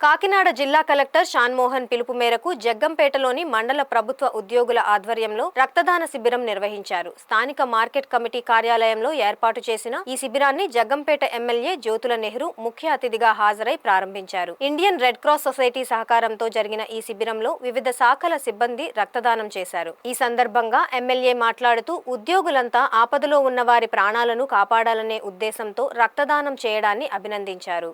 కాకినాడ జిల్లా కలెక్టర్ షాన్మోహన్ పిలుపు మేరకు జగ్గంపేటలోని మండల ప్రభుత్వ ఉద్యోగుల ఆధ్వర్యంలో రక్తదాన శిబిరం నిర్వహించారు. స్థానిక మార్కెట్ కమిటీ కార్యాలయంలో ఏర్పాటు చేసిన ఈ శిబిరాన్ని జగ్గంపేట ఎమ్మెల్యే జ్యోతుల నెహ్రూ ముఖ్య అతిథిగా హాజరై ప్రారంభించారు. ఇండియన్ రెడ్ క్రాస్ సొసైటీ సహకారంతో జరిగిన ఈ శిబిరంలో వివిధ శాఖల సిబ్బంది రక్తదానం చేశారు. ఈ సందర్భంగా ఎమ్మెల్యే మాట్లాడుతూ ఉద్యోగులంతా ఆపదలో ఉన్న వారి ప్రాణాలను కాపాడాలనే ఉద్దేశంతో రక్తదానం చేయడాన్ని అభినందించారు.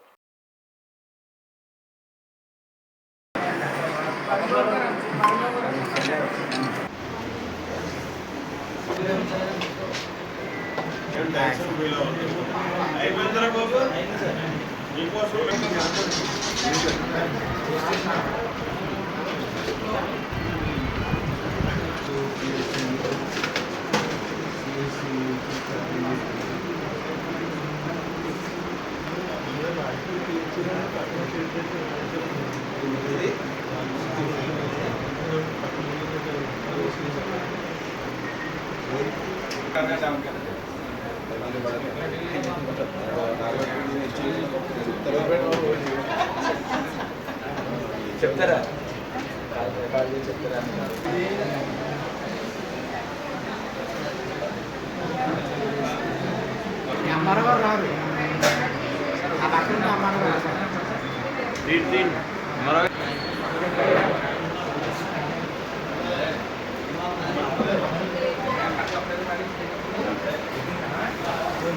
చెప్తారా అమ్మారు రారు ఆ పక్కన అమ్మారు